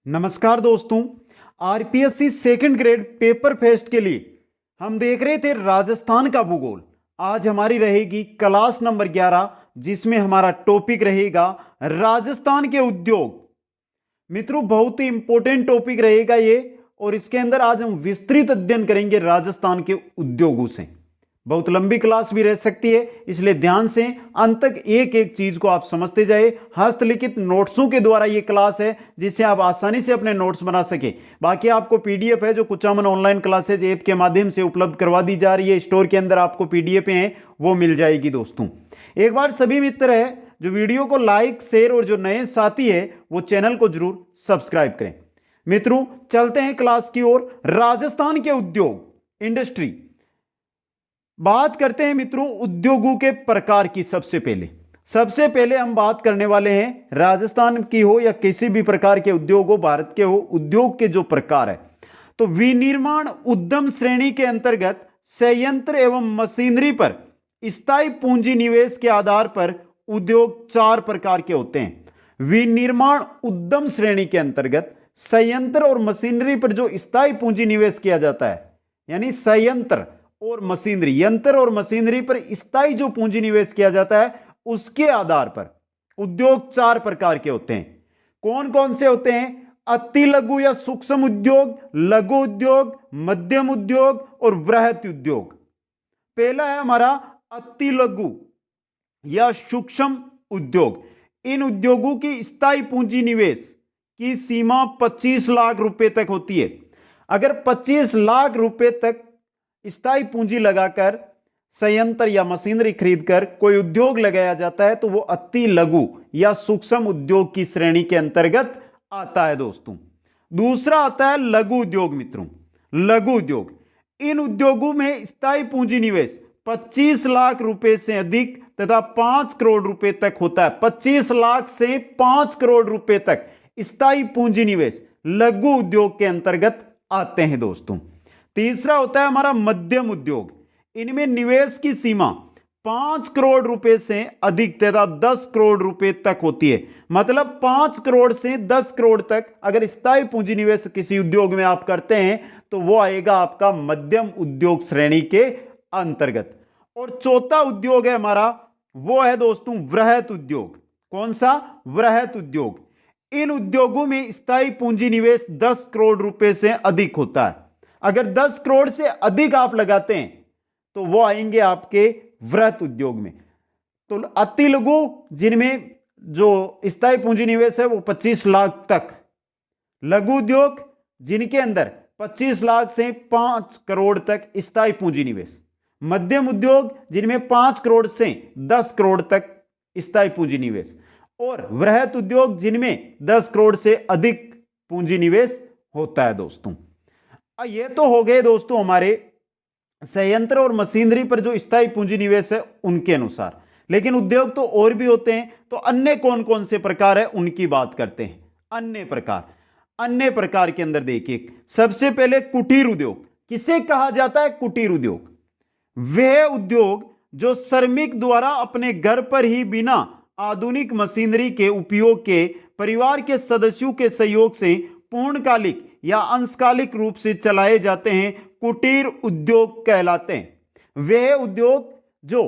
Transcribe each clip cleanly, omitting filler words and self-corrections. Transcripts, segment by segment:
नमस्कार दोस्तों। RPSC second grade paper fest के लिए हम देख रहे थे राजस्थान का भूगोल। आज हमारी रहेगी क्लास नंबर 11 जिसमें हमारा टॉपिक रहेगा राजस्थान के उद्योग। मित्रों, बहुत ही इंपॉर्टेंट टॉपिक रहेगा ये, और इसके अंदर आज हम विस्तृत अध्ययन करेंगे राजस्थान के उद्योगों से। बहुत लंबी क्लास भी रह सकती है, इसलिए ध्यान से अंत तक एक एक चीज को आप समझते जाए। हस्तलिखित नोट्सों के द्वारा ये क्लास है जिससे आप आसानी से अपने नोट्स बना सके। बाकी आपको पीडीएफ है जो कुचामन ऑनलाइन क्लासेज ऐप के माध्यम से उपलब्ध करवा दी जा रही है। स्टोर के अंदर आपको पीडीएफ है वो मिल जाएगी। दोस्तों, एक बार सभी मित्र है जो वीडियो को लाइक शेयर और जो नए साथी है वो चैनल को जरूर सब्सक्राइब करें। मित्रों, चलते हैं क्लास की ओर। राजस्थान के उद्योग, इंडस्ट्री, बात करते हैं मित्रों उद्योगों के प्रकार की। सबसे पहले हम बात करने वाले हैं राजस्थान की हो या किसी भी प्रकार के उद्योग हो, भारत के हो, उद्योग के जो प्रकार है। तो विनिर्माण उद्यम श्रेणी के अंतर्गत संयंत्र एवं मशीनरी पर स्थायी पूंजी निवेश के आधार पर उद्योग चार प्रकार के होते हैं। विनिर्माण उद्यम श्रेणी के अंतर्गत संयंत्र और मशीनरी पर जो स्थायी पूंजी निवेश किया जाता है, यानी संयंत्र और मशीनरी, यंत्र और मशीनरी पर स्थायी जो पूंजी निवेश किया जाता है, उसके आधार पर उद्योग चार प्रकार के होते हैं। कौन कौन से होते हैं? अति लघु या सूक्ष्म उद्योग, लघु उद्योग, मध्यम उद्योग और वृहत उद्योग। पहला है हमारा अति लघु या सूक्ष्म उद्योग। इन उद्योगों की स्थायी पूंजी निवेश की सीमा 25 लाख रुपए तक होती है। अगर 25 लाख रुपए तक स्थायी पूंजी लगाकर संयंत्र या मशीनरी खरीदकर कोई उद्योग लगाया जाता है तो वो अति लघु या सूक्ष्म उद्योग की श्रेणी के अंतर्गत आता है। दोस्तों, दूसरा आता है लघु उद्योग। मित्रों, लघु उद्योग, इन उद्योगों में स्थायी पूंजी निवेश 25 लाख रुपए से अधिक तथा 5 करोड़ रुपए तक होता है। 25 लाख से 5 करोड़ रुपए तक स्थायी पूंजी निवेश लघु उद्योग के अंतर्गत आते हैं। दोस्तों, तीसरा होता है हमारा मध्यम उद्योग। इनमें निवेश की सीमा 5 करोड़ रुपए से अधिक तथा 10 करोड़ रुपए तक होती है। मतलब 5 करोड़ से 10 करोड़ तक अगर स्थायी पूंजी निवेश किसी उद्योग में आप करते हैं तो वो आएगा आपका मध्यम उद्योग श्रेणी के अंतर्गत। और चौथा उद्योग है हमारा, वो है दोस्तों वृहत उद्योग। कौन सा? वृहत उद्योग। इन उद्योगों में स्थायी पूंजी निवेश 10 करोड़ रुपए से अधिक होता है। अगर 10 करोड़ से अधिक आप लगाते हैं तो वो आएंगे आपके वृहत उद्योग में। तो अति लघु जिनमें जो स्थायी पूंजी निवेश है वो 25 लाख तक, लघु उद्योग जिनके अंदर 25 लाख से 5 करोड़ तक स्थायी पूंजी निवेश, मध्यम उद्योग जिनमें 5 करोड़ से 10 करोड़ तक स्थायी पूंजी निवेश, और वृहत उद्योग जिनमें 10 करोड़ से अधिक पूंजी निवेश होता है। दोस्तों, ये तो हो गए दोस्तों हमारे संयंत्र और मशीनरी पर जो स्थायी पूंजी निवेश है उनके अनुसार। लेकिन उद्योग तो और भी होते हैं, तो अन्य कौन कौन से प्रकार है उनकी बात करते हैं। अन्य प्रकार के अंदर देखिए, सबसे पहले कुटीर उद्योग। किसे कहा जाता है कुटीर उद्योग? वह उद्योग जो श्रमिक द्वारा अपने घर पर ही बिना आधुनिक मशीनरी के उपयोग के परिवार के सदस्यों के सहयोग से पूर्णकालिक या अंशकालिक रूप से चलाए जाते हैं, कुटीर उद्योग कहलाते हैं। वे उद्योग जो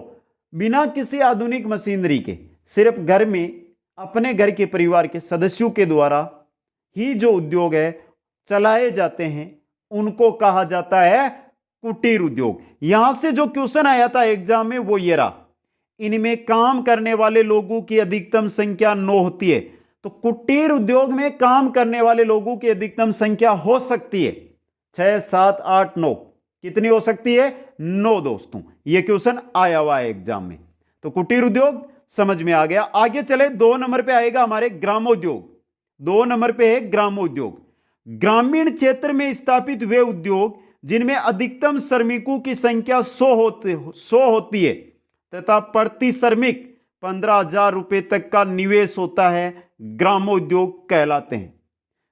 बिना किसी आधुनिक मशीनरी के सिर्फ घर में अपने घर के परिवार के सदस्यों के द्वारा ही जो उद्योग है चलाए जाते हैं उनको कहा जाता है कुटीर उद्योग। यहां से जो क्वेश्चन आया था एग्जाम में वो ये रहा, इनमें काम करने वाले लोगों की अधिकतम संख्या 9 होती है। तो कुटीर उद्योग में काम करने वाले लोगों की अधिकतम संख्या हो सकती है 6, 7, 8, 9। कितनी हो सकती है? 9। दोस्तों, यह क्वेश्चन आया हुआ है एग्जाम में। तो कुटीर उद्योग समझ में आ गया। आगे चले, 2 नंबर पे आएगा हमारे ग्रामोद्योग। 2 नंबर पे है ग्रामोद्योग। ग्रामीण क्षेत्र में स्थापित वे उद्योग जिनमें अधिकतम श्रमिकों की संख्या 100 होती है तथा प्रति श्रमिक 15,000 रुपए तक का निवेश होता है, ग्रामोद्योग कहलाते हैं।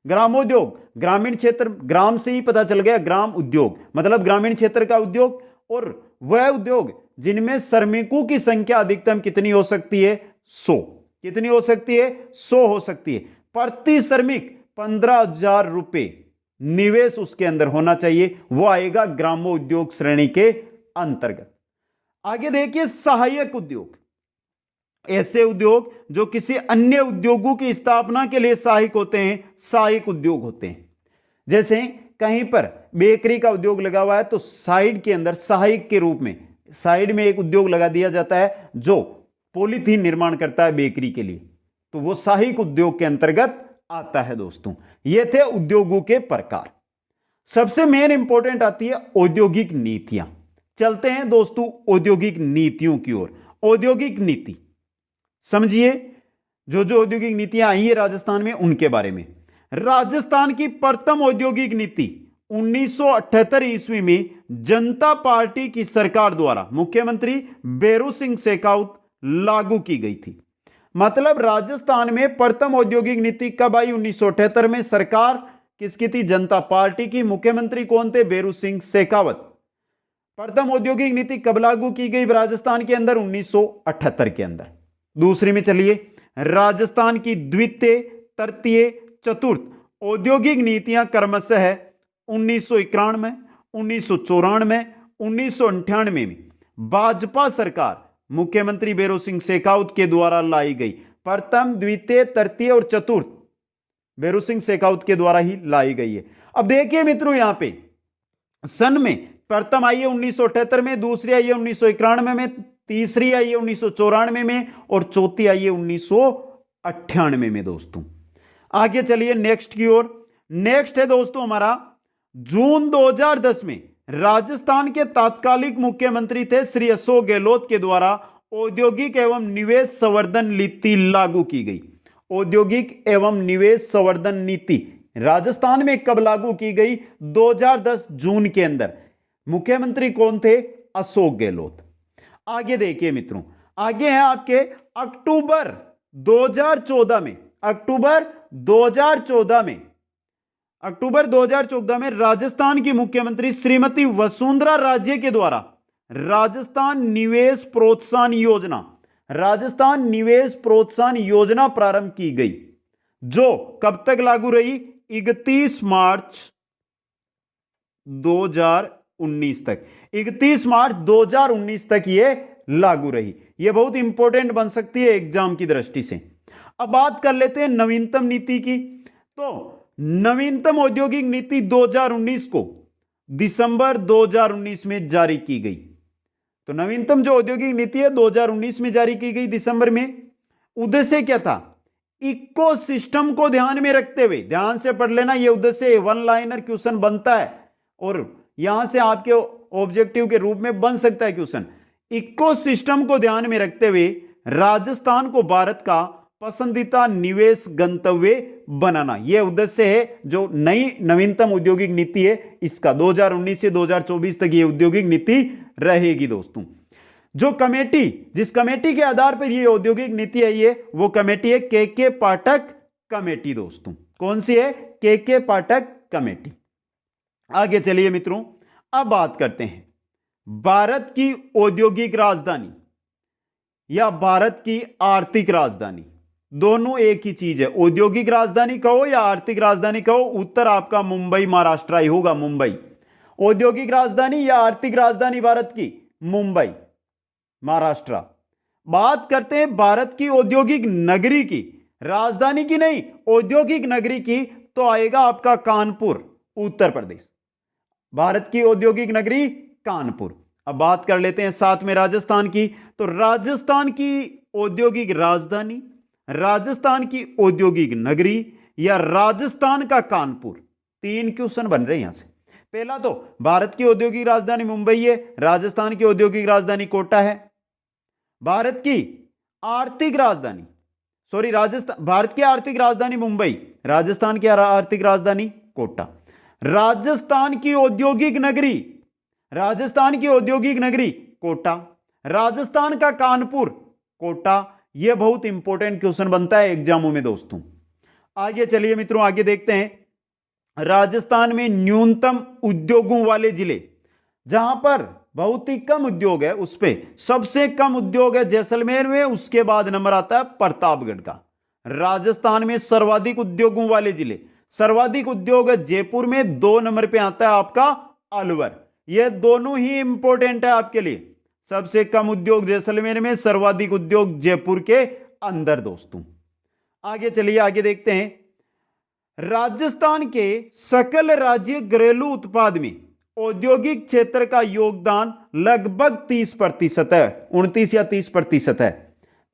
ग्रामोद्योग, ग्रामीण क्षेत्र, ग्राम से ही पता चल गया, ग्राम उद्योग मतलब ग्रामीण क्षेत्र का उद्योग। और वह उद्योग जिनमें श्रमिकों की संख्या अधिकतम कितनी हो सकती है? 100। कितनी हो सकती है? 100 हो सकती है। प्रति श्रमिक 15,000 रुपए निवेश उसके अंदर होना चाहिए, वो आएगा ग्राम्य उद्योग श्रेणी के अंतर्गत। आगे देखिए सहायक उद्योग, ऐसे उद्योग जो किसी अन्य उद्योगों की स्थापना के लिए सहायक होते हैं, सहायक उद्योग होते हैं। जैसे कहीं पर बेकरी का उद्योग लगा हुआ है तो साइड के अंदर सहायक के रूप में साइड में एक उद्योग लगा दिया जाता है जो पॉलीथीन निर्माण करता है बेकरी के लिए, तो वो सहायक उद्योग के अंतर्गत आता है। दोस्तों ये थे उद्योगों के प्रकार। सबसे मेन इंपॉर्टेंट आती है औद्योगिक नीतियां। चलते हैं दोस्तों औद्योगिक नीतियों की ओर। औद्योगिक नीति समझिए, जो जो औद्योगिक नीतियां आई है राजस्थान में उनके बारे में। राजस्थान की प्रथम औद्योगिक नीति 1978 ईस्वी में जनता पार्टी की सरकार द्वारा मुख्यमंत्री बेरू सिंह शेखावत लागू की गई थी। मतलब राजस्थान में प्रथम औद्योगिक नीति कब आई? 1978 में। सरकार किसकी थी? जनता पार्टी की। मुख्यमंत्री कौन थे? बेरू सिंह शेखावत। प्रथम औद्योगिक नीति कब लागू की गई राजस्थान के अंदर? 1978 के अंदर। दूसरी में चलिए, राजस्थान की द्वितीय, तृतीय, चतुर्थ औद्योगिक नीतियां क्रमशः 1991, 1994, 1998 में भाजपा सरकार मुख्यमंत्री बेरू सिंह शेखावत के द्वारा लाई गई। प्रथम, द्वितीय, तृतीय और चतुर्थ बेरू सिंह शेखावत के द्वारा ही लाई गई है। अब देखिए मित्रों, यहां पे सन में प्रथम आई है 1978 में, दूसरी आई है 1991 में, तीसरी आई है 1994 में और चौथी आई है 1998 में। दोस्तों आगे चलिए नेक्स्ट की ओर। नेक्स्ट है दोस्तों हमारा जून 2010 में राजस्थान के तात्कालिक मुख्यमंत्री थे श्री अशोक गहलोत के द्वारा औद्योगिक एवं निवेश संवर्धन नीति लागू की गई। औद्योगिक एवं निवेश संवर्धन नीति राजस्थान में कब लागू की गई? 2010 जून के अंदर। मुख्यमंत्री कौन थे? अशोक गहलोत। आगे देखिए मित्रों, आगे है आपके अक्टूबर 2014 में, अक्टूबर 2014 में राजस्थान की मुख्यमंत्री श्रीमती वसुंधरा राजे के द्वारा राजस्थान निवेश प्रोत्साहन योजना प्रारंभ की गई, जो कब तक लागू रही? 31 मार्च 2019 तक। 31 मार्च 2019 तक यह लागू रही। यह बहुत इंपॉर्टेंट बन सकती है एग्जाम की दृष्टि से। अब बात कर लेते हैं नवीनतम नीति की। तो नवीनतम औद्योगिक नीति 2019 को दिसंबर 2019 में जारी की गई। तो नवीनतम जो औद्योगिक नीति है 2019 में जारी की गई दिसंबर में। उद्देश्य क्या था? इकोसिस्टम को ध्यान में रखते हुए, ध्यान से पढ़ लेना, यह उद्देश्य वन लाइनर क्वेश्चन बनता है और यहां से आपके ऑब्जेक्टिव के रूप में बन सकता है क्वेश्चन। इकोसिस्टम को ध्यान में रखते हुए राजस्थान को भारत का पसंदीदा निवेश गंतव्य बनाना, यह उद्देश्य है जो नई नवीनतम औद्योगिक नीति है इसका। 2019 से 2024 तक यह औद्योगिक नीति रहेगी। दोस्तों जो कमेटी, जिस कमेटी के आधार पर यह औद्योगिक नीति आई है वो कमेटी है के पाठक कमेटी। दोस्तों कौन सी है? के पाठक कमेटी। आगे चलिए मित्रों, अब बात करते हैं भारत की औद्योगिक राजधानी या भारत की आर्थिक राजधानी। दोनों एक ही चीज है। औद्योगिक राजधानी कहो या आर्थिक राजधानी कहो, उत्तर आपका मुंबई महाराष्ट्र ही होगा। मुंबई औद्योगिक राजधानी या आर्थिक राजधानी भारत की? मुंबई महाराष्ट्र। बात करते हैं भारत की औद्योगिक नगरी की, राजधानी की नहीं, औद्योगिक नगरी की, तो आएगा आपका कानपुर, उत्तर प्रदेश। भारत की औद्योगिक नगरी कानपुर। अब बात कर लेते हैं साथ में राजस्थान की। तो राजस्थान की औद्योगिक राजधानी, राजस्थान की औद्योगिक नगरी या राजस्थान का कानपुर, तीन क्वेश्चन बन रहे हैं यहां से। पहला तो भारत की औद्योगिक राजधानी मुंबई है, राजस्थान की औद्योगिक राजधानी कोटा है। भारत की आर्थिक राजधानी, सॉरी राजस्थान, भारत की आर्थिक राजधानी मुंबई, राजस्थान की आर्थिक राजधानी कोटा। राजस्थान की औद्योगिक नगरी, राजस्थान की औद्योगिक नगरी कोटा, राजस्थान का कानपुर कोटा। यह बहुत इंपॉर्टेंट क्वेश्चन बनता है एग्जामों में। दोस्तों आगे चलिए मित्रों, आगे देखते हैं राजस्थान में न्यूनतम उद्योगों वाले जिले, जहां पर बहुत ही कम उद्योग है, उस पे सबसे कम उद्योग है जैसलमेर में, उसके बाद नंबर आता है प्रतापगढ़ का। राजस्थान में सर्वाधिक उद्योगों वाले जिले, सर्वाधिक उद्योग है जयपुर में, 2 नंबर पे आता है आपका अलवर। ये दोनों ही इंपॉर्टेंट है आपके लिए। सबसे कम उद्योग जैसलमेर में, सर्वाधिक उद्योग जयपुर के अंदर दोस्तों। आगे चलिए, आगे देखते हैं। राजस्थान के सकल राज्य घरेलू उत्पाद में औद्योगिक क्षेत्र का योगदान लगभग 30% है, 29 या 30% है।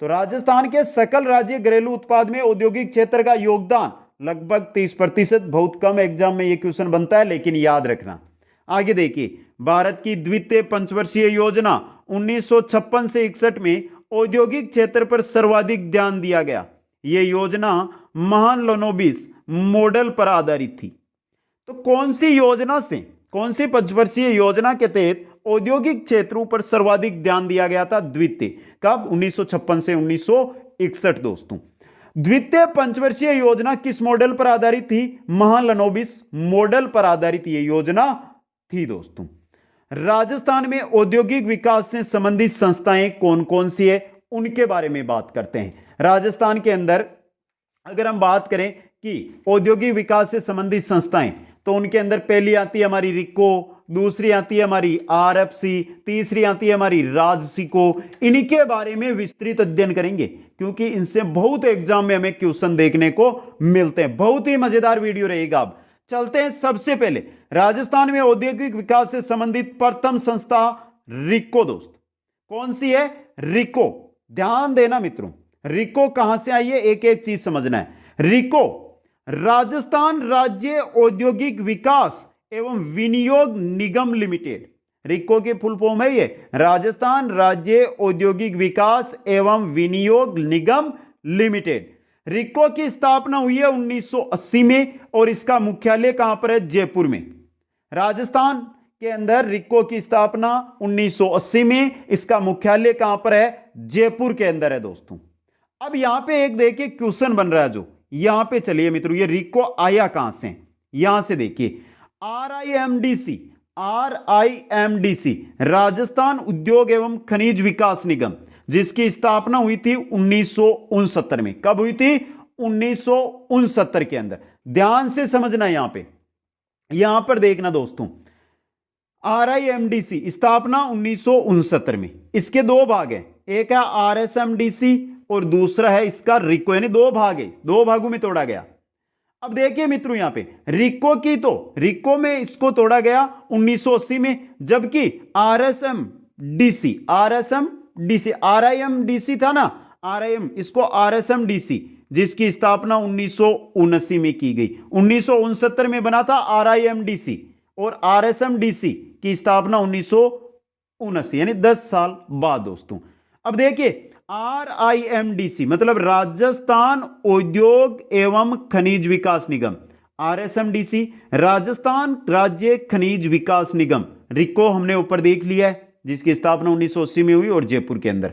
तो राजस्थान के सकल राज्य घरेलू उत्पाद में औद्योगिक क्षेत्र का योगदान लगभग 30%। बहुत कम एग्जाम में यह क्वेश्चन बनता है, लेकिन याद रखना। आगे देखिए, भारत की द्वितीय पंचवर्षीय योजना 1956 से 61 में औद्योगिक क्षेत्र पर सर्वाधिक ध्यान दिया गया। यह योजना महालनोबिस मॉडल पर आधारित थी। तो कौन सी योजना से, कौन सी पंचवर्षीय योजना के तहत औद्योगिक क्षेत्रों पर सर्वाधिक ध्यान दिया गया था? द्वितीय। कब? 1956 से 1961 दोस्तों। द्वितीय पंचवर्षीय योजना किस मॉडल पर आधारित थी? महालनोबिस मॉडल पर आधारित यह योजना थी दोस्तों। राजस्थान में औद्योगिक विकास से संबंधित संस्थाएं कौन कौन सी है, उनके बारे में बात करते हैं। राजस्थान के अंदर अगर हम बात करें कि औद्योगिक विकास से संबंधित संस्थाएं, तो उनके अंदर पहली आती है हमारी रिको, दूसरी आती है हमारी आरएफसी, तीसरी आती है हमारी राजसिको। इनके बारे में विस्तृत अध्ययन करेंगे, क्योंकि इनसे बहुत एग्जाम में हमें क्वेश्चन देखने को मिलते हैं। बहुत ही मजेदार वीडियो रहेगा। अब चलते हैं, सबसे पहले राजस्थान में औद्योगिक विकास से संबंधित प्रथम संस्था रिको दोस्त। कौन सी है? रिको। ध्यान देना मित्रों, रिको कहां से आई है, एक एक चीज समझना है। रिको राजस्थान राज्य औद्योगिक विकास एवं विनियोग निगम लिमिटेड। रिको की फुल फॉर्म है ये, राजस्थान राज्य औद्योगिक विकास एवं विनियोग निगम लिमिटेड। रिको की स्थापना हुई है 1980 में, और इसका मुख्यालय कहां पर है? जयपुर में। राजस्थान के अंदर रिको की स्थापना 1980 में, इसका मुख्यालय कहां पर है? जयपुर के अंदर है दोस्तों। अब यहां पे एक देखिए क्वेश्चन बन रहा है, जो यहां पे चलिए मित्रों, ये रिको आया कहां से? यहां से देखिए, आरआईएमडीसी राजस्थान उद्योग एवं खनिज विकास निगम, जिसकी स्थापना हुई थी 1969 में। कब हुई थी? 1969 के अंदर। ध्यान से समझना यहां पर देखना दोस्तों। आरआईएमडीसी स्थापना 1969 में। इसके दो भाग हैं, एक है आरएसएमडीसी और दूसरा है इसका रिको, यानी दो भाग है, दो भागों में तोड़ा गया। अब देखिए मित्रों, यहां पे रिको की, तो रिको में इसको तोड़ा गया 1980 में, जबकि आरआईएमडीसी था ना, आरआईएम, इसको आरएसएमडीसी, जिसकी स्थापना 1979 में की गई। 1969 में बना था आरआईएमडीसी, और आरएसएमडीसी की स्थापना 1979, यानी 10 साल बाद दोस्तों। अब देखिए, आरआईएमडीसी मतलब राजस्थान उद्योग एवं खनिज विकास निगम, आरएसएमडीसी राजस्थान राज्य खनिज विकास निगम। रिको हमने ऊपर देख लिया है, जिसकी स्थापना 1980 में हुई और जयपुर के अंदर।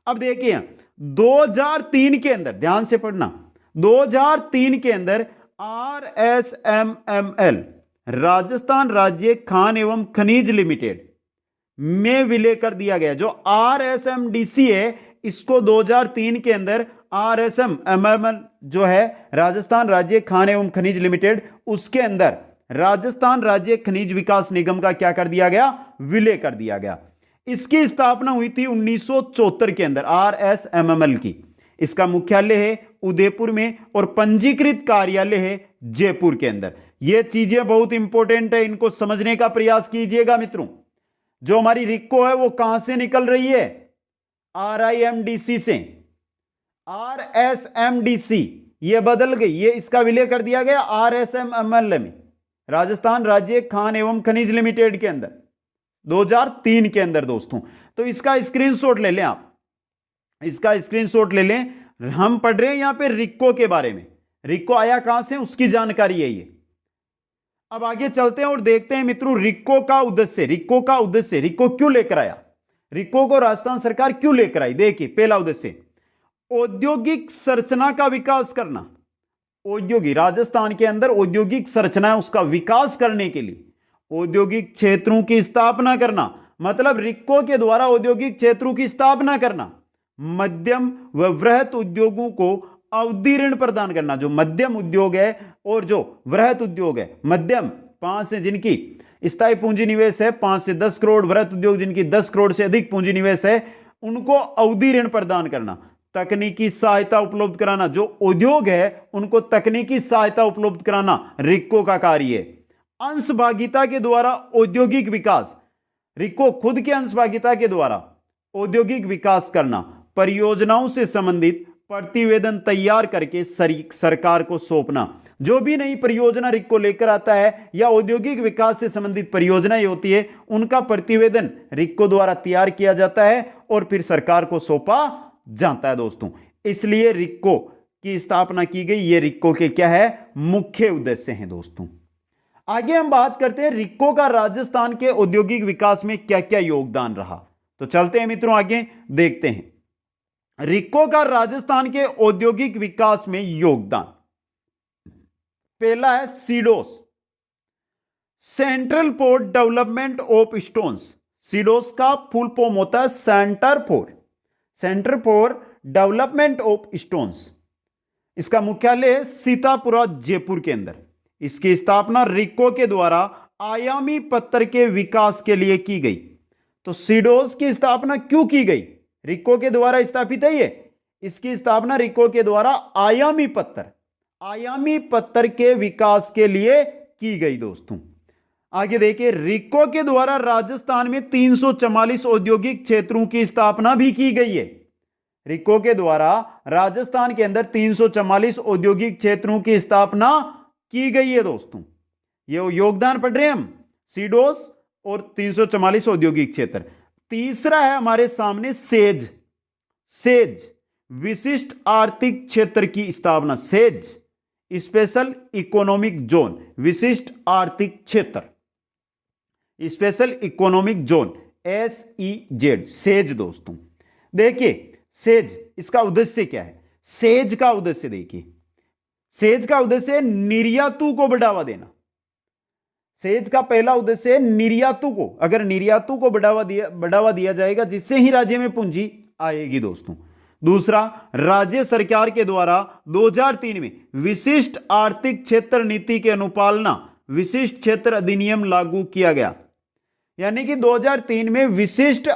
अब देखिए 2003 के अंदर, ध्यान से पढ़ना, 2003 के अंदर आरएसएमएमएल राजस्थान राज्य खान एवं खनिज लिमिटेड में विलय कर दिया गया। जो आरएसएमडीसी है, इसको 2003 के अंदर आरएसएमएमएल जो है राजस्थान राज्य खान एवं खनिज लिमिटेड, उसके अंदर राजस्थान राज्य खनिज विकास निगम का क्या कर दिया गया? विलय कर दिया गया। इसकी स्थापना हुई थी 1974 के अंदर आरएसएमएमएल की। इसका मुख्यालय है उदयपुर में और पंजीकृत कार्यालय है जयपुर के अंदर। ये चीजें बहुत इंपॉर्टेंट है, इनको समझने का प्रयास कीजिएगा मित्रों। जो हमारी रिको है वो कहां से निकल रही है? आरआईएमडीसी से। आरएसएमडीसी ये बदल गई, ये इसका विलय कर दिया गया आरएसएमएमएल में, राजस्थान राज्य खान एवं खनिज लिमिटेड के अंदर 2003 के अंदर दोस्तों। तो इसका स्क्रीनशॉट ले लें आप, इसका स्क्रीनशॉट ले लें। हम पढ़ रहे हैं यहां पे रिको के बारे में, रिको आया कहां से उसकी जानकारी है ये। अब आगे चलते हैं और देखते हैं मित्रों रिको का उद्देश्य, रिको क्यों लेकर आया, रिको को राजस्थान सरकार क्यों लेकर आई। देखिए पहला उद्देश्य औद्योगिक संरचना का विकास करना। औद्योगिक, राजस्थान के अंदर औद्योगिक संरचना है उसका विकास करने के लिए औद्योगिक क्षेत्रों की स्थापना करना, मतलब रिको के द्वारा औद्योगिक क्षेत्रों की स्थापना करना। मध्यम व वृहत उद्योगों को अवधि ऋण प्रदान करना। जो मध्यम उद्योग है और जो वृहत उद्योग है, मध्यम 5 से जिनकी स्थायी पूंजी निवेश है 5 से 10 करोड़, वृहत उद्योग जिनकी 10 करोड़ से अधिक पूंजी निवेश है, उनको अवधि ऋण प्रदान करना। तकनीकी सहायता उपलब्ध कराना, जो उद्योग है उनको तकनीकी सहायता उपलब्ध कराना रिक्को का कार्य है। अंशभागिता के द्वारा औद्योगिक विकास, रिक्को खुद के अंशभागिता के द्वारा औद्योगिक विकास करना। परियोजनाओं से संबंधित प्रतिवेदन तैयार करके सरकार को सौंपना। जो भी नई परियोजना रिक्को लेकर आता है या औद्योगिक विकास से संबंधित परियोजनाएं होती है, उनका प्रतिवेदन रिक्को द्वारा तैयार किया जाता है और फिर सरकार को सौंपा जाता है दोस्तों। इसलिए रिक्को की स्थापना की गई। ये रिक्को के क्या है, मुख्य उद्देश्य हैं दोस्तों। आगे हम बात करते हैं रिक्को का राजस्थान के औद्योगिक विकास में क्या क्या योगदान रहा। तो चलते हैं मित्रों, आगे देखते हैं रिक्को का राजस्थान के औद्योगिक विकास में योगदान। पहला है CDOS, central port development of stones. CDOS का फुल फॉर्म होता है centre for development of stones. इसका मुख्यालय सीतापुरा जयपुर के अंदर। इसकी स्थापना रिक्को के द्वारा आयामी पत्थर के विकास के लिए की गई। तो सीडोस की स्थापना क्यों की गई? रिक्को के द्वारा स्थापित है ये। इसकी स्थापना रिक्को के द्वारा आयामी पत्थर के विकास के लिए की गई दोस्तों। आगे देखिए, रिक्को के द्वारा राजस्थान में 344 औद्योगिक क्षेत्रों की स्थापना भी की गई है। रिक्को के द्वारा राजस्थान के अंदर 344 औद्योगिक क्षेत्रों की स्थापना की गई है दोस्तों। ये योगदान पढ़ रहे हैं हम, सीडोस और 344 औद्योगिक क्षेत्र। तीसरा है हमारे सामने सेज विशिष्ट आर्थिक क्षेत्र की स्थापना। सेज स्पेशल इकोनॉमिक जोन, विशिष्ट आर्थिक क्षेत्र, special economic zone, SEZ, says दोस्तों। देखिए सेज, इसका उद्देश्य क्या है? सेज का उद्देश्य देखिए, सेज का उद्देश्य निर्यातों को बढ़ावा देना। सेज का पहला उद्देश्य है निर्यातों को, अगर निर्यातों को बढ़ावा दिया जाएगा जिससे ही राज्य में पूंजी आएगी दोस्तों। दूसरा, राज्य सरकार के द्वारा 2003 में विशिष्ट आर्थिक क्षेत्र नीति के अनुपालना विशिष्ट क्षेत्र अधिनियम लागू किया गया। यानी कि 2003 में विशिष्ट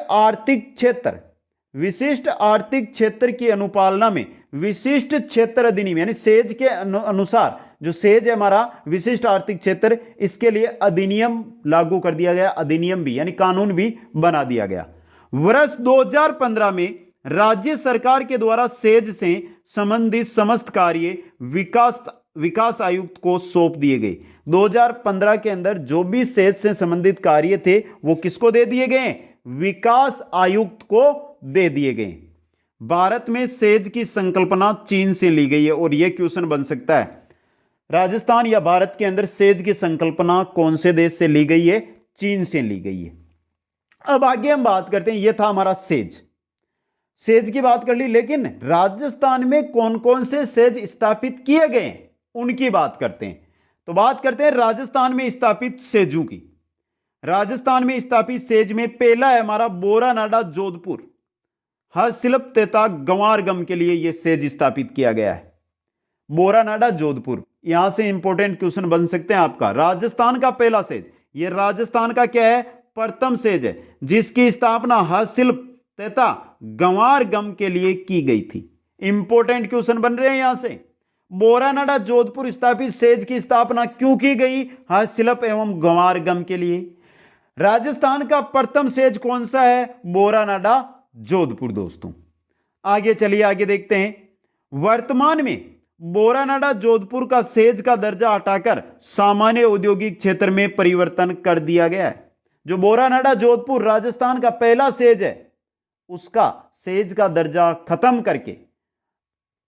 आर्थिक क्षेत्र की अनुपालना में विशिष्ट क्षेत्र अधिनियम, यानी सेज के अनुसार, जो सेज है हमारा विशिष्ट आर्थिक क्षेत्र, इसके लिए अधिनियम लागू कर दिया गया। अधिनियम भी यानी कानून भी बना दिया गया। वर्ष 2015 में राज्य सरकार के द्वारा सेज से संबंधित समस्त कार्य विकास आयुक्त को सौंप दिए गए। 2015 के अंदर जो भी सेज से संबंधित कार्य थे वो किसको दे दिए गए? विकास आयुक्त को दे दिए गए। भारत में सेज की संकल्पना चीन से ली गई है और यह क्वेश्चन बन सकता है, राजस्थान या भारत के अंदर सेज की संकल्पना कौन से देश से ली गई है? चीन से ली गई है। अब आगे हम बात करते हैं, यह था हमारा सेज की बात कर ली, लेकिन राजस्थान में कौन कौन से सेज स्थापित किए गए उनकी बात करते हैं। तो बात करते हैं राजस्थान में स्थापित सेजों की। राजस्थान में स्थापित सेज में पहला है हमारा बोरानाडा जोधपुर। हस्तशिल्प तथा गंवार गम के लिए यह सेज स्थापित किया गया है, बोरानाडा जोधपुर। यहां से इंपॉर्टेंट क्वेश्चन बन सकते हैं आपका। राजस्थान का पहला सेज, यह राजस्थान का क्या है? प्रथम सेज है, जिसकी स्थापना हस्तशिल्प तथा गंवार गम के लिए की गई थी। इंपॉर्टेंट क्वेश्चन बन रहे हैं यहां से। बोरानाडा जोधपुर स्थापित सेज की स्थापना क्यों की गई? हस्तशिल्प एवं गंवार गम के लिए। राजस्थान का प्रथम सेज कौन सा है? बोरानाडा जोधपुर दोस्तों। आगे चलिए, आगे देखते हैं। वर्तमान में बोरानाडा जोधपुर का सेज का दर्जा हटाकर सामान्य औद्योगिक क्षेत्र में परिवर्तन कर दिया गया है। जो बोरानाडा जोधपुर राजस्थान का पहला सेज है, उसका सेज का दर्जा खत्म करके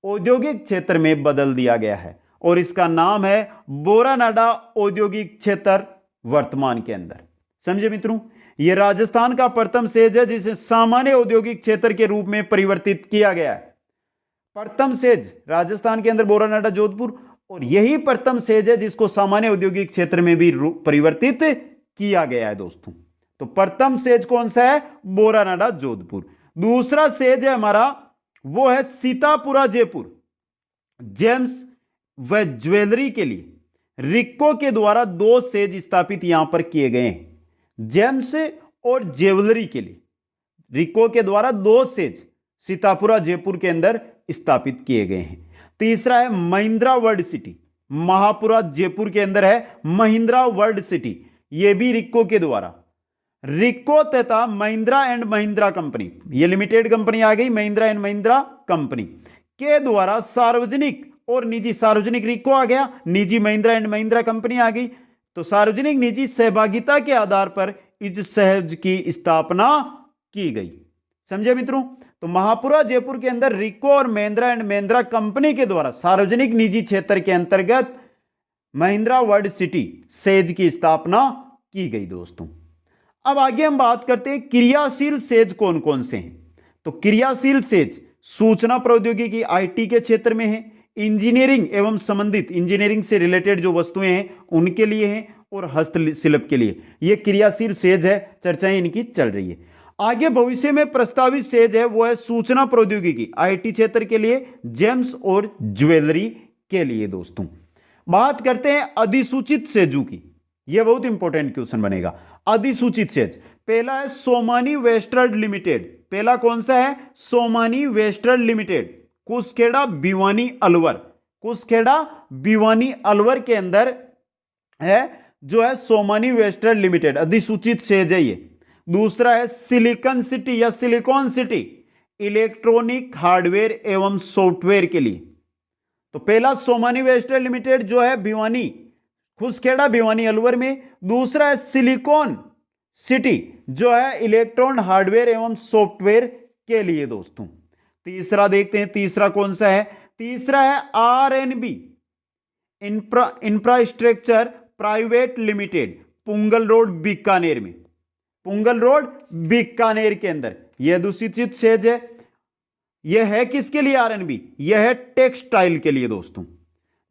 औद्योगिक क्षेत्र में बदल दिया गया है और इसका नाम है बोरानाडा औद्योगिक क्षेत्र वर्तमान के अंदर। समझे मित्रों, यह राजस्थान का प्रथम सेज है जिसे सामान्य औद्योगिक क्षेत्र के रूप में परिवर्तित किया गया है। प्रथम सेज राजस्थान के अंदर बोरानाडा जोधपुर, और यही प्रथम सेज है जिसको सामान्य औद्योगिक क्षेत्र में भी परिवर्तित किया गया है दोस्तों। तो प्रथम सेज कौन सा है? बोरानाडा जोधपुर। दूसरा सेज है हमारा, वो है सीतापुरा जयपुर। जेम्स व ज्वेलरी के लिए रिक्को के द्वारा 2 सेज स्थापित यहां पर किए गए हैं। जेम्स और ज्वेलरी के लिए रिक्को के द्वारा 2 सेज सीतापुरा जयपुर के अंदर स्थापित किए गए हैं। तीसरा है महिंद्रा वर्ल्ड सिटी, महापुरा जयपुर के अंदर है महिंद्रा वर्ल्ड सिटी, यह भी रिक्को के द्वारा। रिक्को तथा महिंद्रा एंड महिंद्रा कंपनी, ये लिमिटेड कंपनी आ गई, महिंद्रा एंड महिंद्रा कंपनी के द्वारा सार्वजनिक और निजी, सार्वजनिक रिक्को आ गया, निजी महिंद्रा एंड महिंद्रा कंपनी आ गई, तो सार्वजनिक निजी सहभागिता के आधार पर इस सहज की स्थापना की गई। समझे मित्रों? तो महापुरा जयपुर के अंदर रिक्को और महिंद्रा एंड महिंद्रा कंपनी के द्वारा सार्वजनिक निजी क्षेत्र के अंतर्गत महिंद्रा वर्ल्ड सिटी सेज की स्थापना की गई दोस्तों। अब आगे हम बात करते हैं क्रियाशील सेज कौन कौन से हैं। तो क्रियाशील सेज सूचना प्रौद्योगिकी आईटी के क्षेत्र में है, इंजीनियरिंग एवं संबंधित इंजीनियरिंग से रिलेटेड जो वस्तुएं हैं उनके लिए हैं, और हस्तशिल्प के लिए यह क्रियाशील सेज है, चर्चाएं इनकी चल रही है। आगे भविष्य में प्रस्तावित सेज है वो है सूचना प्रौद्योगिकी आईटी क्षेत्र के लिए, जेम्स और ज्वेलरी के लिए। दोस्तों बात करते हैं अधिसूचित सेजों की, यह बहुत इंपॉर्टेंट क्वेश्चन बनेगा। अधिसूचित सेज पहला है सोमानी वेस्टर्न लिमिटेड, पहला कौन सा है? सोमानी वेस्टर्न लिमिटेड, कुसखेड़ा भिवानी अलवर, कुसखेड़ा भिवानी अलवर के अंदर है जो है सोमानी वेस्टर्न लिमिटेड, अधिसूचित सेज है ये। दूसरा है सिलिकॉन सिटी या सिलिकॉन सिटी, इलेक्ट्रॉनिक हार्डवेयर एवं सॉफ्टवेयर के लिए। तो पहला सोमानी वेस्टर्न लिमिटेड जो है भिवानी, खुसखेड़ा भिवानी अलवर में। दूसरा है सिलिकॉन सिटी जो है इलेक्ट्रॉन हार्डवेयर एवं सॉफ्टवेयर के लिए। दोस्तों तीसरा देखते हैं, तीसरा कौन सा है? तीसरा है RNB infrastructure private limited, Pungal road Bikaner में, पुंगल रोड बीकानेर के अंदर यह अधिसूचित सेज है। यह है किसके लिए आरएनबी? यह है टेक्सटाइल के लिए दोस्तों।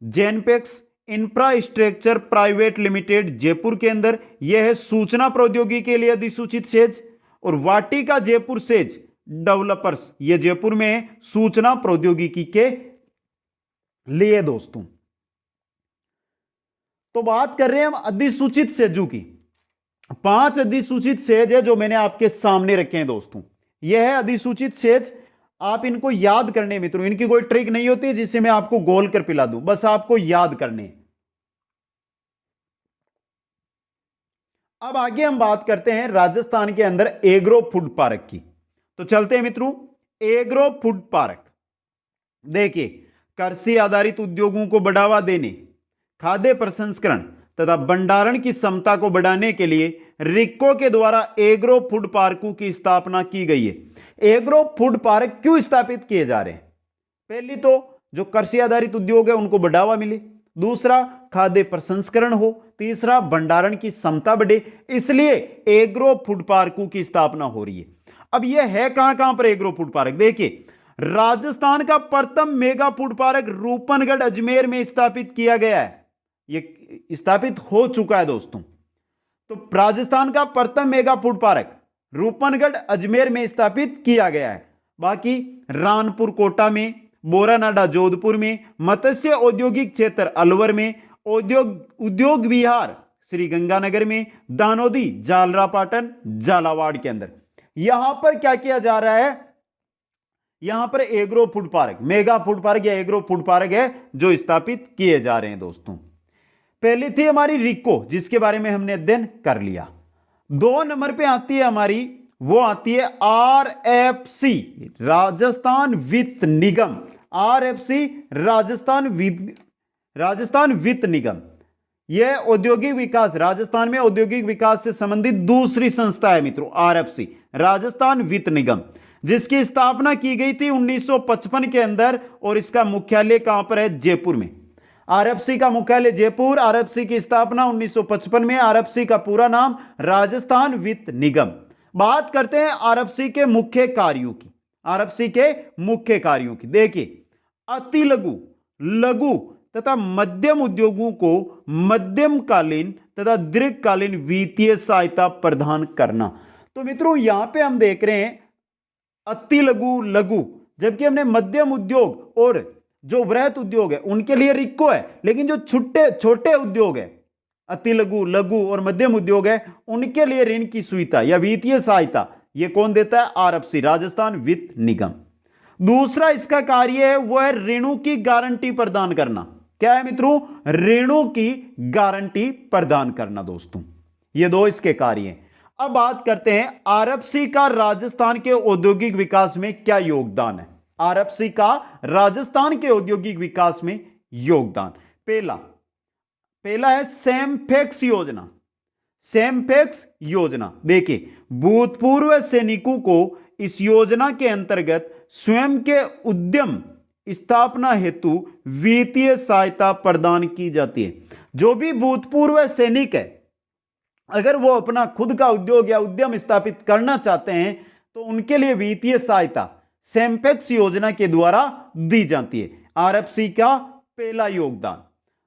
जेनपेक्स इंफ्रास्ट्रक्चर प्राइवेट लिमिटेड जयपुर के अंदर यह है सूचना प्रौद्योगिकी के लिए अधिसूचित सेज। और वाटिका जयपुर सेज डेवलपर्स, यह जयपुर में है सूचना प्रौद्योगिकी के लिए। दोस्तों तो बात कर रहे हैं हम अधिसूचित सेजों की। 5 अधिसूचित सेज है जो मैंने आपके सामने रखे हैं दोस्तों। यह है अधिसूचित सेज, आप इनको याद करने मित्रों, इनकी कोई ट्रिक नहीं होती जिससे मैं आपको गोल कर पिला दूं, बस आपको याद करने। अब आगे हम बात करते हैं राजस्थान के अंदर एग्रो फूड पार्क की। तो चलते हैं मित्रों एग्रो फूड पार्क। देखिए कृषि आधारित उद्योगों को बढ़ावा देने, खाद्य प्रसंस्करण तथा भंडारण की क्षमता को बढ़ाने के लिए रिक्को के द्वारा एग्रो फूड पार्कों की स्थापना की गई है। एग्रो फूड पार्क क्यों स्थापित किए जा रहे हैं? पहली तो जो कृषि आधारित उद्योग है उनको बढ़ावा मिले, दूसरा खाद्य प्रसंस्करण हो, तीसरा भंडारण की क्षमता बढ़े, इसलिए एग्रो फूड पार्कों की स्थापना हो रही है। अब यह है कहां कहां पर एग्रो फूड पार्क? देखिए राजस्थान का प्रथम mega food park Rupangarh Ajmer में स्थापित किया गया है, यह स्थापित हो चुका है दोस्तों। तो राजस्थान का प्रथम mega food park Rupangarh Ajmer में स्थापित किया गया है। बाकी रानपुर कोटा में, बोरानाडा जोधपुर में, मत्स्य औद्योगिक क्षेत्र अलवर में, उद्योग विहार श्री गंगानगर में, दानोदी जालरापाटन झालावाड़ के अंदर। यहां पर क्या किया जा रहा है? यहां पर agro food park, mega food park या एग्रो फूड पार्क है जो स्थापित किए जा रहे हैं दोस्तों। पहली थी हमारी रिक्को जिसके बारे में हमने अध्ययन कर लिया। 2 नंबर पे आती है हमारी, वो आती है आरएफसी राजस्थान वित्त निगम। आरएफसी राजस्थान वित्त निगम, यह औद्योगिक विकास, राजस्थान में औद्योगिक विकास से संबंधित दूसरी संस्था है मित्रों। आरएफसी राजस्थान वित्त निगम, जिसकी स्थापना की गई थी 1955 के अंदर, और इसका मुख्यालय कहां पर है? जयपुर में। आरएफसी का मुख्यालय जयपुर, आरएफसी की स्थापना 1955 में। आरएफसी का पूरा नाम राजस्थान वित्त निगम। बात करते हैं आरएफसी के मुख्य कार्यों की। आरएफसी के मुख्य कार्यों की देखिए, अति लघु, लघु तथा मध्यम उद्योगों को मध्यमकालीन तथा दीर्घकालीन वित्तीय सहायता प्रदान करना। तो मित्रों यहां पे हम देख रहे हैं अति लघु, लघु, जबकि हमने मध्यम उद्योग और जो वृहत उद्योग है उनके लिए रिक्को है, लेकिन जो छोटे छोटे उद्योग है, अति लघु, लघु और मध्यम उद्योग है, उनके लिए ऋण की सुविधा या वित्तीय सहायता ये कौन देता है? आरएफसी, राजस्थान वित्त निगम। दूसरा इसका कार्य है वो है ऋणों की गारंटी प्रदान करना। क्या है मित्रों? ऋणों की गारंटी प्रदान करना दोस्तों, ये दो इसके कार्य हैं। अब बात करते हैं आरएफसी का राजस्थान के औद्योगिक विकास में क्या योगदान है। आरएफसी का राजस्थान के औद्योगिक विकास में योगदान, पहला है सेमफेक्स योजना। सेमफेक्स योजना, देखिए भूतपूर्व सैनिकों को इस योजना के अंतर्गत स्वयं के उद्यम स्थापना हेतु वित्तीय सहायता प्रदान की जाती है। जो भी भूतपूर्व सैनिक है, अगर वो अपना खुद का उद्योग या उद्यम स्थापित करना चाहते हैं तो उनके लिए वित्तीय सहायता सेमफेक्स योजना के द्वारा दी जाती है। आरएफसी का पहला योगदान।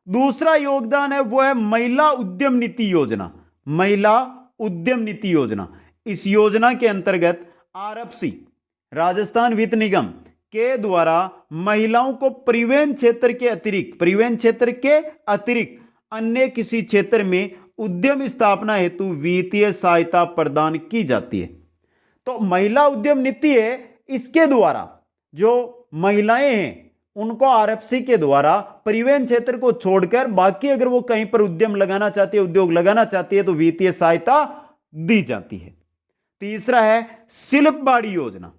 दूसरा योगदान है वो है महिला उद्यम नीति योजना। महिला उद्यम नीति योजना, इस योजना के अंतर्गत आरएफसी, राजस्थान वित्त निगम के द्वारा महिलाओं को परिवहन क्षेत्र के अतिरिक्त अन्य किसी क्षेत्र में उद्यम स्थापना हेतु वित्तीय सहायता प्रदान की जाती है। तो महिला उद्यम नीति है, इसके द्वारा जो महिलाएं हैं उनको आरएफसी के द्वारा परिवहन क्षेत्र को छोड़कर बाकी अगर वो कहीं पर उद्यम लगाना चाहती है, उद्योग लगाना चाहती है, तो वित्तीय सहायता दी जाती है। तीसरा है शिल्पबाड़ी योजना।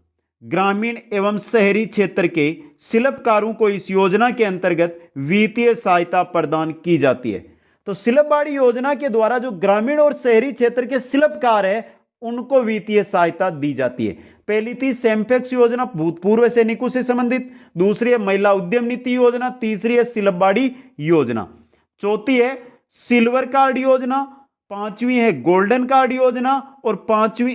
ग्रामीण एवं शहरी क्षेत्र के शिल्पकारों को इस योजना के अंतर्गत वित्तीय सहायता प्रदान की जाती है। तो शिल्पबाड़ी योजना के द्वारा जो ग्रामीण और शहरी क्षेत्र के शिल्पकार है उनको वित्तीय सहायता दी जाती है। पहली थी सेमफेक्स योजना, भूतपूर्व सैनिकों से संबंधित। दूसरी है महिला उद्यम नीति योजना। तीसरी है शिल्पबाड़ी योजना। चौथी है सिल्वर कार्ड योजना। पांचवी है गोल्डन कार्ड योजना और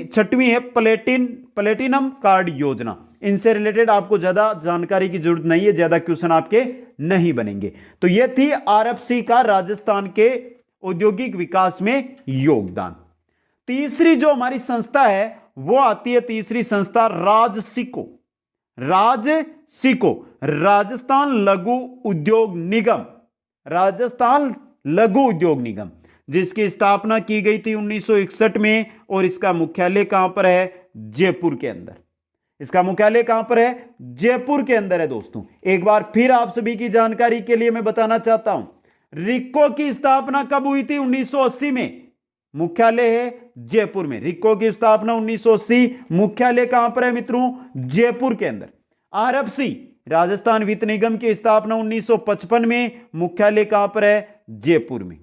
छठवीं है प्लेटिनम कार्ड योजना। इनसे रिलेटेड आपको ज्यादा जानकारी की जरूरत नहीं है, ज्यादा क्वेश्चन आपके नहीं बनेंगे। तो यह थी आरएफसी का राजस्थान के औद्योगिक विकास में योगदान। तीसरी जो हमारी संस्था है वो आती है, तीसरी संस्था राजसिको, राजस्थान लघु उद्योग निगम। राजस्थान लघु उद्योग निगम जिसकी स्थापना की गई थी 1961 में और इसका मुख्यालय कहां पर है? जयपुर के अंदर। इसका मुख्यालय कहां पर है? जयपुर के अंदर है दोस्तों। एक बार फिर आप सभी की जानकारी के लिए मैं बताना चाहता हूं, रिक्को की स्थापना कब हुई थी? 1980 में। मुख्यालय है जयपुर में। रिक्को की स्थापना 1980, मुख्यालय कहां पर है मित्रों? जयपुर के अंदर। आरएफसी, राजस्थान वित्त निगम की स्थापना 1955 में, मुख्यालय कहां पर है? जयपुर में।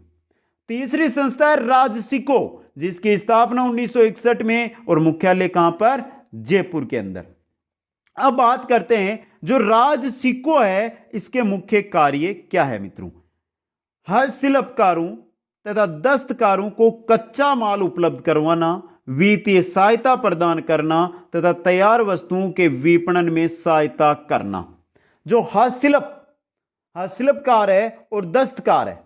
तीसरी संस्था है राजसिको जिसकी स्थापना 1961 में और मुख्यालय कहां पर? जयपुर के अंदर। अब बात करते हैं जो राजसिको है इसके मुख्य कार्य क्या है मित्रों? हस्तशिल्पकारों तथा दस्तकारों को कच्चा माल उपलब्ध करवाना, वित्तीय सहायता प्रदान करना तथा तैयार वस्तुओं के विपणन में सहायता करना। जो हस्तशिल्पकार है और दस्तकार है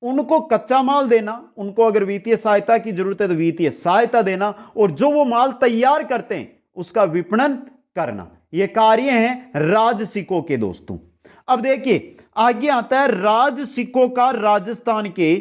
उनको कच्चा माल देना, उनको अगर वित्तीय सहायता की जरूरत है तो वित्तीय सहायता देना, और जो वो माल तैयार करते हैं उसका विपणन करना, ये कार्य हैं राजसिको के दोस्तों। अब देखिए आगे आता है राजसिको का राजस्थान के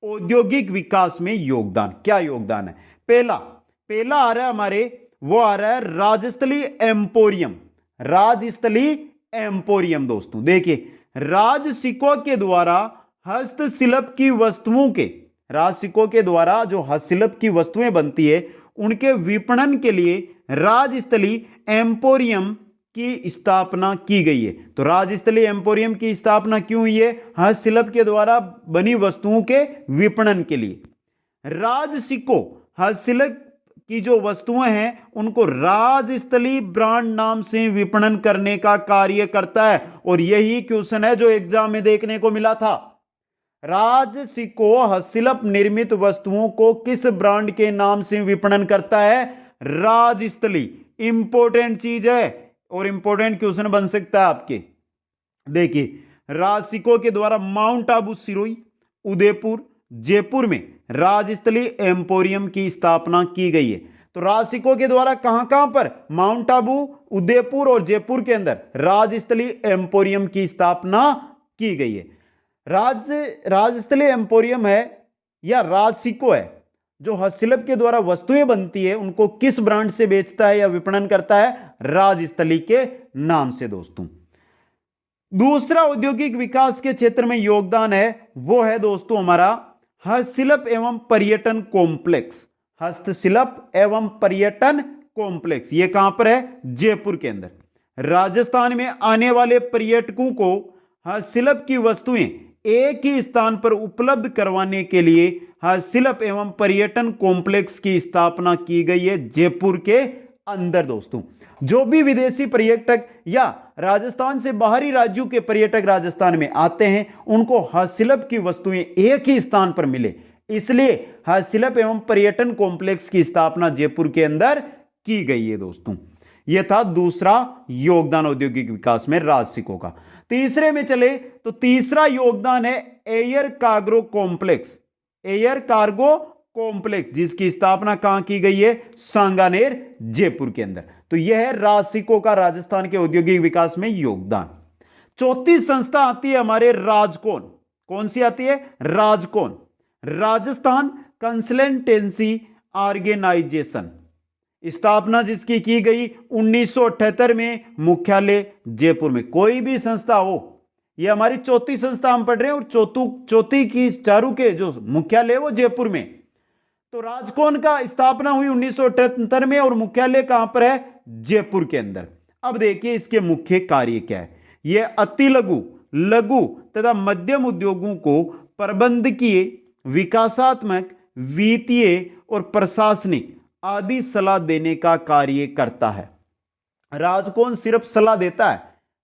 औद्योगिक विकास में योगदान। क्या योगदान है? पहला आ रहा है हमारे, वो आ रहा है राजस्थली एम्पोरियम। राजस्थली एम्पोरियम दोस्तों, देखिए राजसिको के द्वारा हस्तशिल्प की वस्तुओं के, राजसिको के द्वारा जो हस्तशिल्प की वस्तुएं बनती है उनके विपणन के लिए राजस्थली एम्पोरियम की स्थापना की गई है। तो राजस्थली एम्पोरियम की स्थापना क्यों हुई है? हस्तशिल्प के द्वारा बनी वस्तुओं के विपणन के लिए। राजसिको हस्तशिल्प की जो वस्तुएं हैं उनको राजस्थली ब्रांड नाम से विपणन करने का कार्य करता है, और यही क्वेश्चन है जो एग्जाम में देखने को मिला था। राजसिको हस्तशिल्प निर्मित वस्तुओं को किस ब्रांड के नाम से विपणन करता है? राजस्थली। इंपॉर्टेंट चीज है और इंपॉर्टेंट क्वेश्चन बन सकता है आपके। देखिए राजसिको के द्वारा माउंट आबू, सिरोही, उदयपुर, जयपुर में राजस्थली एम्पोरियम की स्थापना की गई है। तो राजसिकों के द्वारा कहां कहां पर, माउंट आबू, उदयपुर और जयपुर के अंदर राजस्थली एम्पोरियम की स्थापना की गई है। राजस्थली एम्पोरियम है या राजसिको है जो हस्तशिल्प के द्वारा वस्तुएं बनती है उनको किस ब्रांड से बेचता है या विपणन करता है, राजस्थली के नाम से दोस्तों। दूसरा औद्योगिक विकास के क्षेत्र में योगदान है वो है दोस्तों हमारा हस्तशिल्प एवं पर्यटन कॉम्प्लेक्स। हस्तशिल्प एवं पर्यटन कॉम्प्लेक्स ये कहां पर है, जयपुर के अंदर। राजस्थान में आने वाले पर्यटकों को हस्तशिल्प की वस्तुएं एक ही स्थान पर उपलब्ध करवाने के लिए हस्तशिल्प एवं पर्यटन कॉम्प्लेक्स की स्थापना की गई है जयपुर के अंदर दोस्तों। जो भी विदेशी पर्यटक या राजस्थान से बाहरी राज्यों के पर्यटक राजस्थान में आते हैं उनको हस्तशिल्प की वस्तुएं एक ही स्थान पर मिले, इसलिए हस्तशिल्प एवं पर्यटन कॉम्प्लेक्स की स्थापना जयपुर के अंदर की गई है दोस्तों। यह था दूसरा योगदान औद्योगिक विकास में राजसिकों का। तीसरे में चले तो तीसरा योगदान है air cargo complex. Air cargo complex जिसकी स्थापना कहां की गई है, सांगानेर जयपुर के अंदर। तो यह है राजसिकों का राजस्थान के औद्योगिक विकास में योगदान। चौथी संस्था आती है हमारे राजकोन। कौन सी आती है, राजकोन, राजस्थान कंसल्टेंसी ऑर्गेनाइजेशन। स्थापना जिसकी की गई 1978 में, मुख्यालय जयपुर में। कोई भी संस्था हो, ये हमारी चौथी संस्था हम पढ़ रहे हैं और चौथी की चारों के जो मुख्यालय है वो जयपुर में। तो राजकोन का स्थापना हुई 1978 में और मुख्यालय कहां पर है, जयपुर के अंदर। अब देखिए इसके मुख्य कार्य क्या है। यह अति लघु, लघु तथा मध्यम उद्योगों को प्रबंधकीय, विकासात्मक, वित्तीय और प्रशासनिक आदि सलाह देने का कार्य करता है। राजकोन सिर्फ सलाह देता है,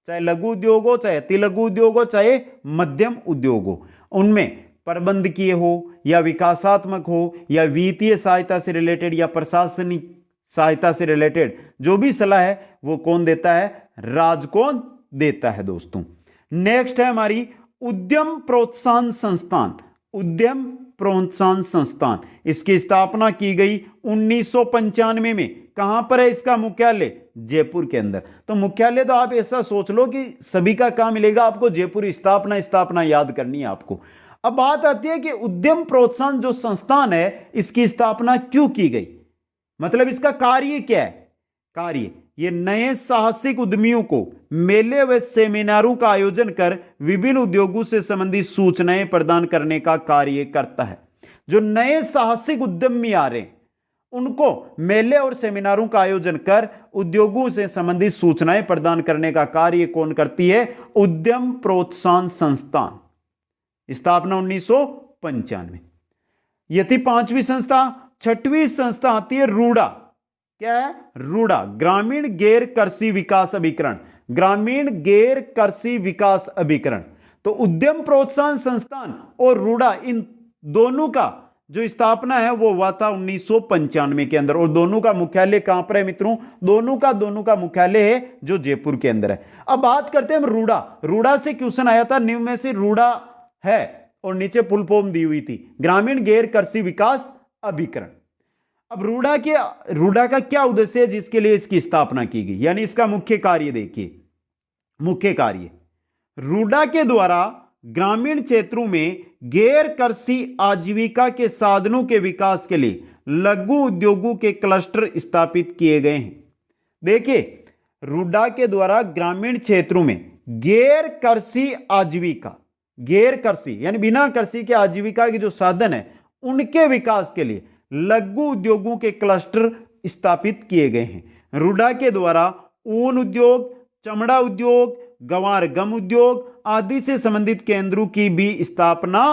चाहे लघु उद्योग हो, चाहे अति लघु उद्योग हो, चाहे मध्यम उद्योग हो, उनमें प्रबंधकीय हो या विकासात्मक हो या वित्तीय सहायता से रिलेटेड या प्रशासनिक सहायता से रिलेटेड जो भी सलाह है वो कौन देता है, राजकोन देता है दोस्तों। नेक्स्ट है हमारी उद्यम प्रोत्साहन संस्थान। उद्यम प्रोत्साहन संस्थान, इसकी स्थापना की गई 1995 में। कहां पर है इसका मुख्यालय, जयपुर के अंदर। तो मुख्यालय तो आप ऐसा सोच लो कि सभी का काम मिलेगा आपको, जयपुर स्थापना याद करनी है आपको। अब बात आती है कि उद्यम प्रोत्साहन जो संस्थान है इसकी स्थापना क्यों की गई, मतलब इसका कार्य क्या है। कार्य, ये नए साहसिक उद्यमियों को मेले व सेमिनारों का आयोजन कर विभिन्न उद्योगों से संबंधित सूचनाएं प्रदान करने का कार्य करता है। जो नए साहसिक उद्यमी आ रहे हैं उनको मेले और सेमिनारों का आयोजन कर उद्योगों से संबंधित सूचनाएं प्रदान करने का कार्य कौन करती है, उद्यम प्रोत्साहन संस्थान। स्थापना 1995। यह थी पांचवी संस्था। छठवीं संस्था आती है रूडा। क्या है, रूडा, ग्रामीण गैर कृषि विकास अभिकरण। ग्रामीण गैर कृषि विकास अभिकरण। तो उद्यम प्रोत्साहन संस्थान और रूडा, इन दोनों का जो स्थापना है वो हुआ था 1995 के अंदर। और दोनों का मुख्यालय कहां पर है मित्रों, दोनों का मुख्यालय है जो जयपुर के अंदर है। अब बात करते हैं हम रूडा। रूडा से क्वेश्चन आया था, निम्न में से रूडा है और नीचे फुल फॉर्म दी हुई थी, ग्रामीण गैर कृषि विकास अभिकरण। अब रूडा का क्या उद्देश्य है जिसके लिए इसकी स्थापना की गई, यानी इसका मुख्य कार्य देखिए। मुख्य कार्य, रूडा के द्वारा ग्रामीण क्षेत्रों में गैर कृषि आजीविका के साधनों के विकास के लिए लघु उद्योगों के क्लस्टर स्थापित किए गए हैं। देखिए, रूडा के द्वारा ग्रामीण क्षेत्रों में गैर कृषि आजीविका, गैर कृषि यानी बिना कृषि के आजीविका के जो साधन है उनके विकास के लिए लघु उद्योगों के क्लस्टर स्थापित किए गए हैं। रूडा के द्वारा ऊन उद्योग, चमड़ा उद्योग, गंवार गम उद्योग आदि से संबंधित केंद्रों की भी स्थापना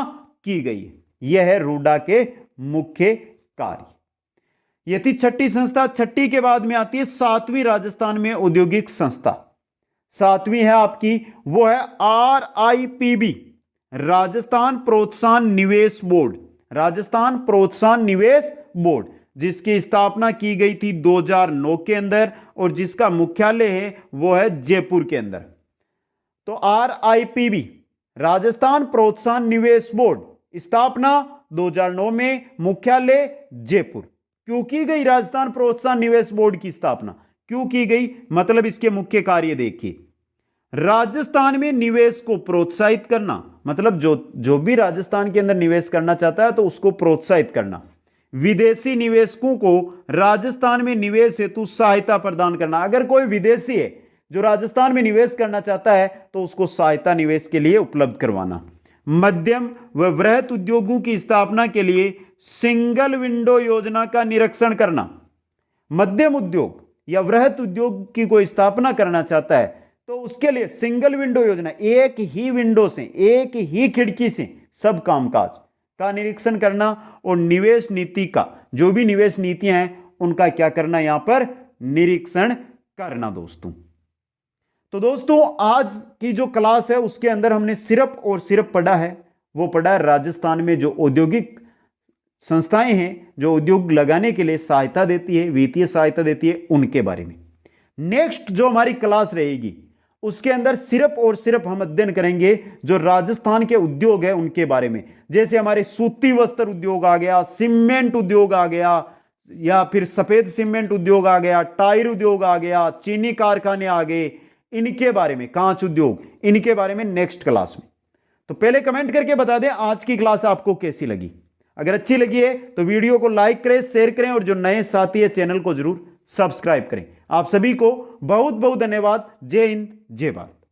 की गई है। यह है रूडा के मुख्य कार्य। यह थी छठी संस्था। छठी के बाद में आती है सातवीं राजस्थान में औद्योगिक संस्था। सातवीं है आपकी, वो है RIPB, राजस्थान प्रोत्साहन निवेश बोर्ड। राजस्थान प्रोत्साहन निवेश बोर्ड, जिसकी स्थापना की गई थी 2009 के अंदर और जिसका मुख्यालय है वो है जयपुर के अंदर। तो RIPB, राजस्थान प्रोत्साहन निवेश बोर्ड, स्थापना 2009 में, मुख्यालय जयपुर। क्यों की गई राजस्थान प्रोत्साहन निवेश बोर्ड की स्थापना? क्यों की गई, मतलब इसके मुख्य कार्य देखिए। राजस्थान में निवेश को प्रोत्साहित करना, मतलब जो भी राजस्थान के अंदर निवेश करना चाहता है तो उसको प्रोत्साहित करना। विदेशी निवेशकों को राजस्थान में निवेश हेतु सहायता प्रदान करना। अगर कोई विदेशी है जो राजस्थान में निवेश करना चाहता है तो उसको सहायता निवेश के लिए उपलब्ध करवाना। मध्यम व वृहत उद्योगों की स्थापना के लिए सिंगल विंडो योजना का निरीक्षण करना। मध्यम उद्योग या वृहत उद्योग की कोई स्थापना करना चाहता है तो उसके लिए सिंगल विंडो योजना, एक ही विंडो से, एक ही खिड़की से सब कामकाज का निरीक्षण करना और निवेश नीति का, जो भी निवेश नीतियां हैं उनका क्या करना, यहां पर निरीक्षण करना दोस्तों। तो दोस्तों आज की जो क्लास है उसके अंदर हमने सिर्फ और सिर्फ पढ़ा है, वो पढ़ा है राजस्थान में जो औद्योगिक संस्थाएं हैं जो उद्योग लगाने के लिए सहायता देती है, वित्तीय सहायता देती है, उनके बारे में। नेक्स्ट जो हमारी क्लास रहेगी उसके अंदर सिर्फ और सिर्फ हम अध्ययन करेंगे जो राजस्थान के उद्योग है उनके बारे में। जैसे हमारे सूती वस्त्र उद्योग आ गया, सीमेंट उद्योग आ गया, या फिर सफेद सीमेंट उद्योग आ गया, टायर उद्योग आ गया, चीनी कारखाने आ गए, इनके बारे में, कांच उद्योग, इनके बारे में नेक्स्ट क्लास में। तो पहले कमेंट करके बता दें आज की क्लास आपको कैसी लगी। अगर अच्छी लगी है तो वीडियो को लाइक करें, शेयर करें और जो नए साथी है चैनल को जरूर सब्सक्राइब करें। आप सभी को बहुत बहुत धन्यवाद। जय हिंद, जय भारत।